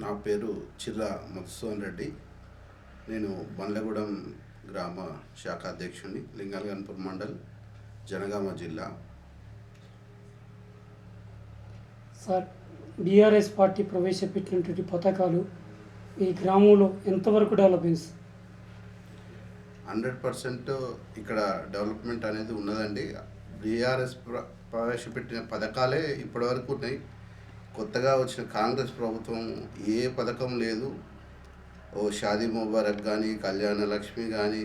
నా పేరు చిర్ర మధుసూదన్ రెడ్డి. నేను బండ్లగూడెం గ్రామ శాఖ అధ్యక్షుడిని, లింగాలగన్పూర్ మండల్, జనగామ జిల్లా. సార్, బీఆర్ఎస్ పార్టీ ప్రవేశపెట్టినటువంటి పథకాలు ఈ గ్రామంలో ఎంతవరకు డెవలప్మెంట్స్? 100% ఇక్కడ డెవలప్మెంట్ అనేది ఉన్నదండి. బీఆర్ఎస్ ప్రవేశపెట్టిన పథకాలే ఇప్పటివరకు ఉన్నాయి. కొత్తగా వచ్చిన కాంగ్రెస్ ప్రభుత్వం ఏ పథకం లేదు. ఓ షాదీ ముబారక్ కానీ, కళ్యాణ లక్ష్మి కానీ,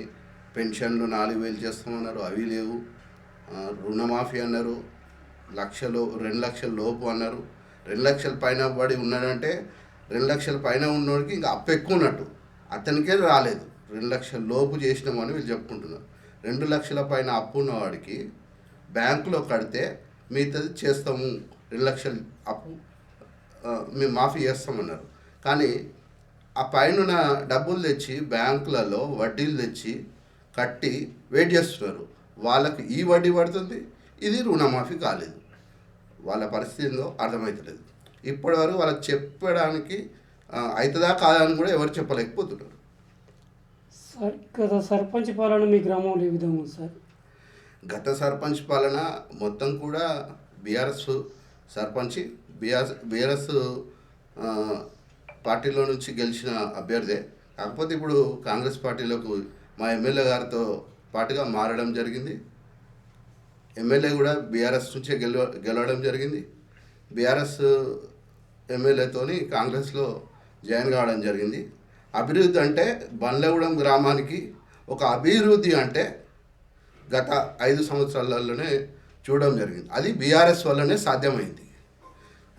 పెన్షన్లు 4,000 చేస్తామన్నారు, అవి లేవు. రుణమాఫీ అన్నారు, 2 లక్షల లోపు అన్నారు. 2 లక్షల పైన పడి ఉన్నాడంటే 2 లక్షల పైన ఉన్నోడికి ఇంకా అప్పు ఎక్కువ ఉన్నట్టు, అతనికే రాలేదు. 2 లక్షల లోపు చేసినామని వీళ్ళు చెప్పుకుంటున్నారు. 2 లక్షల పైన అప్పు ఉన్నవాడికి బ్యాంకులో కడితే మిగతాది చేస్తాము, 2 లక్షల అప్పు మేము మాఫీ చేస్తామన్నారు. కానీ ఆ పైన డబ్బులు తెచ్చి బ్యాంకులలో వడ్డీలు తెచ్చి కట్టి వెయిట్ చేస్తున్నారు. వాళ్ళకి ఈ వడ్డీ పడుతుంది, ఇది రుణమాఫీ కాలేదు. వాళ్ళ పరిస్థితి ఏందో అర్థమవుతలేదు. ఇప్పటివరకు వాళ్ళకి చెప్పడానికి అవుతుందా కాదని కూడా ఎవరు చెప్పలేకపోతున్నారు. సార్, గత సర్పంచ్ పాలన మీ గ్రామంలో ఏ విధంగా ఉంది సార్? గత సర్పంచ్ పాలన మొత్తం కూడా బీఆర్ఎస్ సర్పంచ్ బీఆర్ఎస్ పార్టీలో నుంచి గెలిచిన అభ్యర్థే. కాకపోతే ఇప్పుడు కాంగ్రెస్ పార్టీలోకి మా ఎమ్మెల్యే గారితో పాటుగా మారడం జరిగింది. ఎమ్మెల్యే కూడా బీఆర్ఎస్ నుంచే గెలవడం జరిగింది. బీఆర్ఎస్ ఎమ్మెల్యేతోని కాంగ్రెస్లో జాయిన్ కావడం జరిగింది. అభివృద్ధి అంటే బండ్లగూడెం గ్రామానికి ఒక అభివృద్ధి అంటే గత 5 సంవత్సరాలలోనే చూడడం జరిగింది. అది బీఆర్ఎస్ వల్లనే సాధ్యమైంది.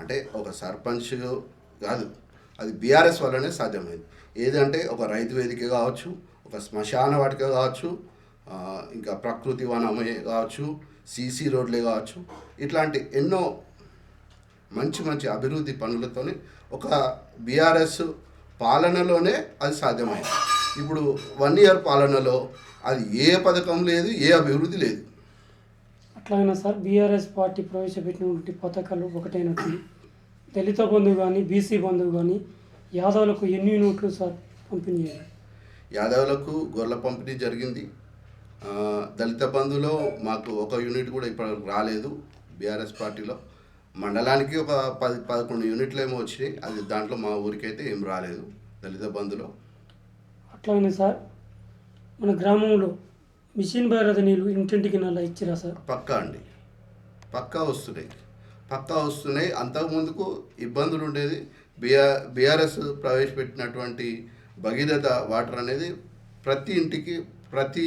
అంటే ఒక సర్పంచ్ కాదు, అది బీఆర్ఎస్ వల్లనే సాధ్యమైంది. ఏదంటే ఒక రైతు వేదిక కావచ్చు, ఒక శ్మశాన వాటిక కావచ్చు, ఇంకా ప్రకృతి వనమే కావచ్చు, సీసీ రోడ్లే కావచ్చు, ఇట్లాంటి ఎన్నో మంచి మంచి అభివృద్ధి పనులతోనే ఒక బీఆర్ఎస్ పాలనలోనే అది సాధ్యమైంది. ఇప్పుడు 1 ఇయర్ పాలనలో అది ఏ పథకం లేదు, ఏ అభివృద్ధి లేదు. అట్లాగైనా సార్, బీఆర్ఎస్ పార్టీ ప్రవేశపెట్టినటువంటి పథకాలు ఒకటైనట్టు దళిత బంధువు కానీ, బీసీ బంధువు కానీ యాదవులకు ఎన్ని యూనిట్లు సార్ పంపిణీ చేయాలి? యాదవులకు గొర్రెల పంపిణీ జరిగింది. దళిత బంధులో మాకు 1 యూనిట్ కూడా ఇప్పటివరకు రాలేదు. బీఆర్ఎస్ పార్టీలో మండలానికి ఒక 10-11 యూనిట్లు ఏమో వచ్చినాయి. అది దాంట్లో మా ఊరికైతే ఏం రాలేదు దళిత బంధులో. అట్లాగనే సార్, మన గ్రామంలో మిషన్ భగీరథ నీళ్ళు ఇంటింటికి నల్ల ఇచ్చిరా సార్? పక్కా అండి, పక్కా వస్తున్నాయి. అంతకుముందుకు ఇబ్బందులు ఉండేది. బీఆర్ఎస్ ప్రవేశపెట్టినటువంటి భగీరథ వాటర్ అనేది ప్రతి ఇంటికి, ప్రతి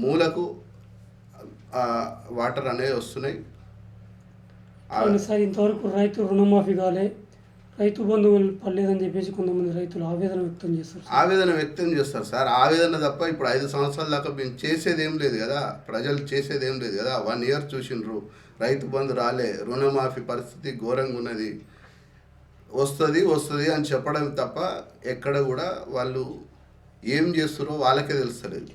మూలకు వాటర్ అనేవి వస్తున్నాయి. సార్, ఇంతవరకు రైతు రుణమాఫీ కాలే, రైతు బంధువులు పడలేదని చెప్పేసి కొంతమంది రైతులు ఆవేదన వ్యక్తం చేస్తారు. సార్, ఆవేదన తప్ప ఇప్పుడు 5 సంవత్సరాల దాకా మేము చేసేది ఏం లేదు కదా, ప్రజలు చేసేది ఏం లేదు కదా. 1 ఇయర్ చూసిండ్రు, రైతు బంధు రాలే, రుణమాఫీ పరిస్థితి ఘోరంగా ఉన్నది. వస్తుంది అని చెప్పడం తప్ప ఎక్కడ కూడా వాళ్ళు ఏం చేస్తారో వాళ్ళకే తెలుస్తలేదు.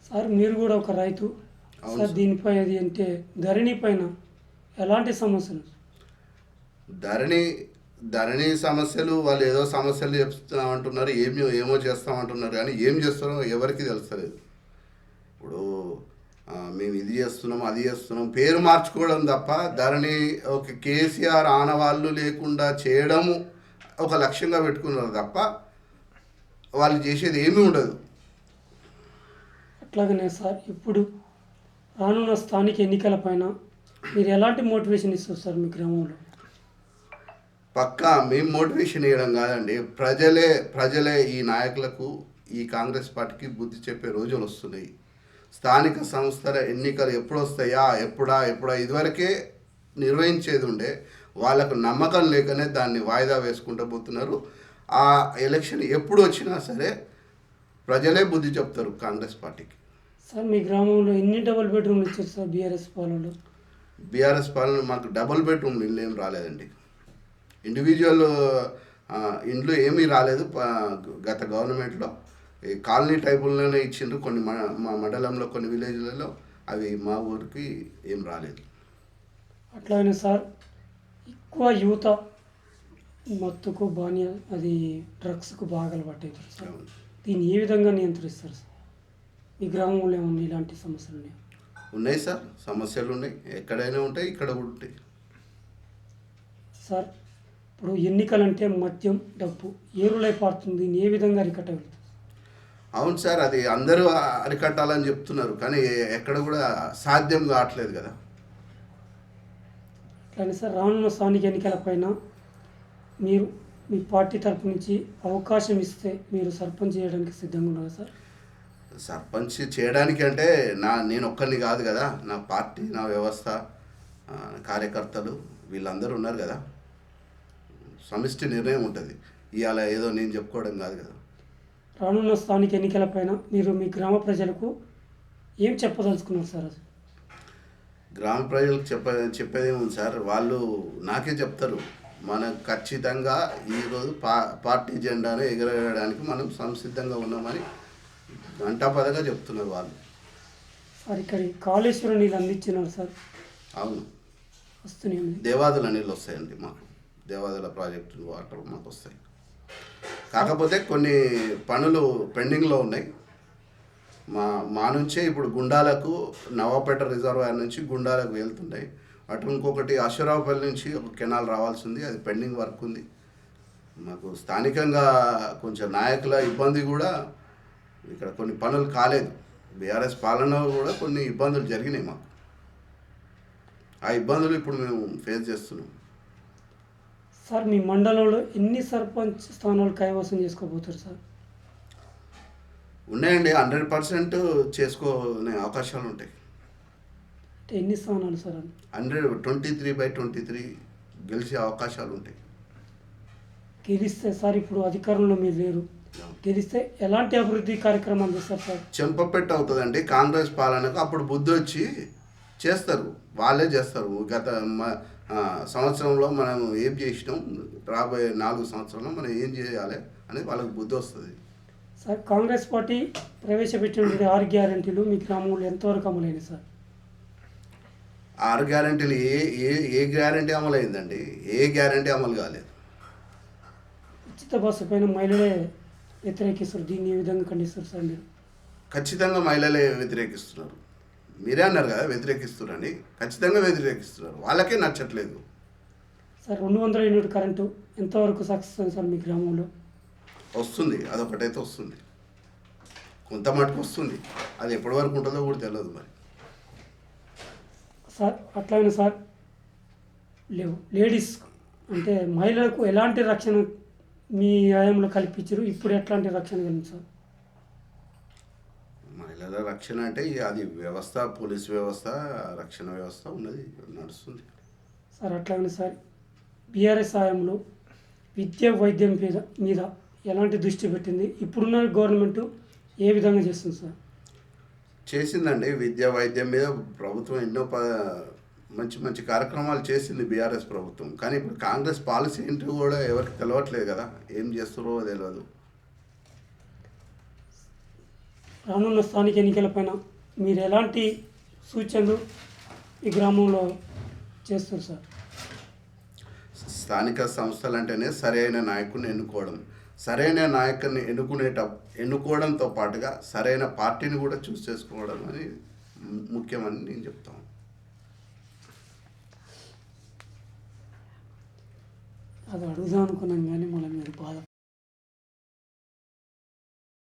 సార్, మీరు కూడా ఒక రైతు సార్, దీనిపై అది అంటే ధరణి పైన ఎలాంటి సమస్యలు? ధరణి సమస్యలు, వాళ్ళు ఏదో సమస్యలు చెప్తామంటున్నారు, ఏమో చేస్తామంటున్నారు, కానీ ఏం చేస్తున్నారో ఎవరికి తెలుస్తలేదు. ఇప్పుడు మేము ఇది చేస్తున్నాం, అది చేస్తున్నాం, పేరు మార్చుకోవడం తప్ప ధరణి ఒక కేసీఆర్ ఆనవాళ్ళు లేకుండా చేయడము ఒక లక్ష్యంగా పెట్టుకున్నారు తప్ప వాళ్ళు చేసేది ఏమీ ఉండదు. అట్లాగనే సార్, ఇప్పుడు రానున్న స్థానిక ఎన్నికల పైన మీరు ఎలాంటి మోటివేషన్ ఇస్తారు సార్ మీ గ్రామంలో? పక్కా మేము మోటివేషన్ ఇవ్వడం కాదండి, ప్రజలే ఈ నాయకులకు, ఈ కాంగ్రెస్ పార్టీకి బుద్ధి చెప్పే రోజులు వస్తున్నాయి. స్థానిక సంస్థల ఎన్నికలు ఎప్పుడు వస్తాయా, ఎప్పుడా ఇదివరకే నిర్వహించేది ఉండే. వాళ్ళకు నమ్మకం లేకనే దాన్ని వాయిదా వేసుకుంటూ పోతున్నారు. ఆ ఎలక్షన్ ఎప్పుడు వచ్చినా సరే ప్రజలే బుద్ధి చెప్తారు కాంగ్రెస్ పార్టీకి. సార్, మీ గ్రామంలో ఎన్ని డబుల్ బెడ్రూమ్లు ఇచ్చారు సార్ బీఆర్ఎస్ పాలనలో? బీఆర్ఎస్ పాలన మాకు డబుల్ బెడ్రూమ్ ఇల్లు ఏం రాలేదండి. ఇండివిజువల్ ఇండ్లు ఏమీ రాలేదు. గత గవర్నమెంట్లో ఈ కాలనీ టైపుల్లోనే ఇచ్చిండ్రు కొన్ని మా మండలంలో, కొన్ని విలేజ్లలో. అవి మా ఊరికి ఏం రాలేదు. అట్లానే సార్, ఎక్కువ యువత మత్తుకు అది డ్రగ్స్కు బాగా అలవాటు అవుతుంది సార్. అవును. దీన్ని ఏ విధంగా నియంత్రిస్తారు సార్? మీ గ్రామంలో ఏమన్నా ఇలాంటి సమస్యలు ఉన్నాయా? ఉన్నాయి సార్, సమస్యలు ఉన్నాయి, ఎక్కడైనా ఉంటాయి, ఇక్కడ కూడా ఉంటాయి. సార్ ఇప్పుడు ఎన్నికలంటే మద్యం డబ్బు ఏరులై పారుతుంది, దీన్ని ఏ విధంగా అరికట్టగలుగుతారు? అవును సార్, అది అందరూ అరికట్టాలని చెప్తున్నారు, కానీ ఎక్కడ కూడా సాధ్యం కావట్లేదు కదా. అట్లానే సార్ రానున్న స్థానిక ఎన్నికలపైన మీరు మీ పార్టీ తరపు నుంచి అవకాశం ఇస్తే మీరు సర్పంచ్ చేయడానికి సిద్ధంగా ఉన్నారా సార్? సర్పంచ్ చేయడానికి అంటే నేను ఒక్కరిని కాదు కదా, నా పార్టీ, నా వ్యవస్థ, కార్యకర్తలు వీళ్ళందరూ ఉన్నారు కదా. సమిష్టి నిర్ణయం ఉంటుంది, ఇవాళ ఏదో నేను చెప్పుకోవడం కాదు కదా. రానున్న స్థానిక ఎన్నికలపైన మీరు మీ గ్రామ ప్రజలకు ఏం చెప్పదలుచుకున్నారు సార్? అసలు గ్రామ ప్రజలకు చెప్పేది ఏముంది సార్, వాళ్ళు నాకే చెప్తారు. మనం ఖచ్చితంగా ఈరోజు పార్టీ జెండాను ఎగరవేయడానికి మనం సంసిద్ధంగా ఉన్నామని గంటాపదగా చెప్తున్నారు వాళ్ళు. సార్ ఇక్కడి కాళేశ్వరం నీళ్ళు అందించినారు సార్? అవును, వస్తున్నాయి. దేవాదుల నీళ్ళు వస్తాయండి మాకు, దేవాదుల ప్రాజెక్టు వాటర్ మాకు వస్తాయి. కాకపోతే కొన్ని పనులు పెండింగ్లో ఉన్నాయి. మా నుంచే ఇప్పుడు గుండాలకు, నవాపేట రిజర్వాయర్ నుంచి గుండాలకు వెళ్తున్నాయి. అటు ఇంకొకటి అశ్వరావుపల్లి నుంచి ఒక కెనాల్ రావాల్సి ఉంది, అది పెండింగ్ వర్క్ ఉంది. మాకు స్థానికంగా కొంచెం నాయకుల ఇబ్బంది కూడా, ఇక్కడ కొన్ని పనులు కాలేదు. బీఆర్ఎస్ పాలన కూడా కొన్ని ఇబ్బందులు జరిగినాయి మాకు. ఆ ఇబ్బందులు ఇప్పుడు మేము ఫేస్ చేస్తున్నాం. సార్ మీ మండలంలో ఎన్ని సర్పంచ్ స్థానాలు కైవసం చేసుకోబోతారు సార్? ఉన్నాయండి, 100% చేసుకునే అవకాశాలు ఉంటాయి. అంటే ఎన్ని స్థానాలు సార్? 123/23 గెలిచే అవకాశాలు ఉంటాయి. గెలిస్తే సార్ ఇప్పుడు అధికారంలో మీరు లేరు, గెలిస్తే ఎలాంటి అభివృద్ధి కార్యక్రమాలు చేస్తారు సార్? చెంపపెట్టు అవుతుందండి కాంగ్రెస్ పాలనకు. అప్పుడు బుద్ధి వచ్చి చేస్తారు, వాళ్ళే చేస్తారు. గత సంవత్సరంలో మనం ఏం చేసినాం, రాబోయే 4 సంవత్సరంలో మనం ఏం చేయాలి అనేది వాళ్ళకి బుద్ధి వస్తుంది. సార్ కాంగ్రెస్ పార్టీ ప్రవేశపెట్టినటువంటి 6 గ్యారెంటీలు మీ గ్రామంలో ఎంతవరకు అమలైనవి సార్? 6 గ్యారెంటీలు ఏ గ్యారెంటీ అమలు అయిందండి? ఏ గ్యారెంటీ అమలు కాలేదు. ఉచిత బస్సు పైన మహిళలే వ్యతిరేకిస్తారు, దీన్ని ఏ విధంగా ఖండిస్తారు సార్ మీరు? ఖచ్చితంగా మహిళలే వ్యతిరేకిస్తున్నారు. మీరే అన్నారు కదా వ్యతిరేకిస్తున్నారని, ఖచ్చితంగా వ్యతిరేకిస్తున్నారు, వాళ్ళకే నచ్చట్లేదు. సార్ 200 యూనిట్ కరెంటు ఎంతవరకు సక్సెస్ అయింది సార్ మీ గ్రామంలో? వస్తుంది, అదొకటైతే వస్తుంది, కొంత మటుకు వస్తుంది. అది ఎప్పటి వరకు ఉంటుందో కూడా తెలియదు మరి. సార్ అట్లాగే సార్ లేడీస్ అంటే మహిళలకు ఎలాంటి రక్షణ మీ హయాంలో కల్పించారు, ఇప్పుడు ఎట్లాంటి రక్షణ కలిగింది సార్? మహిళల రక్షణ అంటే అది వ్యవస్థ, పోలీస్ వ్యవస్థ, రక్షణ వ్యవస్థ ఉన్నది, నడుస్తుంది. సార్ అట్లాగే సార్ బీఆర్ఎస్ హయాంలో విద్య వైద్యం మీద ఎలాంటి దృష్టి పెట్టింది, ఇప్పుడున్న గవర్నమెంట్ ఏ విధంగా చేస్తుంది సార్? చేసిందండి, విద్య వైద్యం మీద ప్రభుత్వం ఎన్నో మంచి మంచి కార్యక్రమాలు చేసింది బీఆర్ఎస్ ప్రభుత్వం. కానీ ఇప్పుడు కాంగ్రెస్ పాలసీ ఏంటో కూడా ఎవరికి తెలవట్లేదు కదా, ఏం చేస్తారో తెలియదు. రానున్న స్థానిక ఎన్నికలపైన మీరు ఎలాంటి సూచనలు ఈ గ్రామంలో చేస్తారు సార్? స్థానిక సంస్థలు అంటేనే సరైన నాయకుడిని ఎన్నుకోవడం, సరైన నాయకుడిని ఎన్నుకోవడంతో పాటుగా సరైన పార్టీని కూడా చూస్ చేసుకోవడం అని ముఖ్యమని నేను చెప్తాను. అది అడుగుదాం అనుకున్నాం కానీ మళ్ళీ మీరు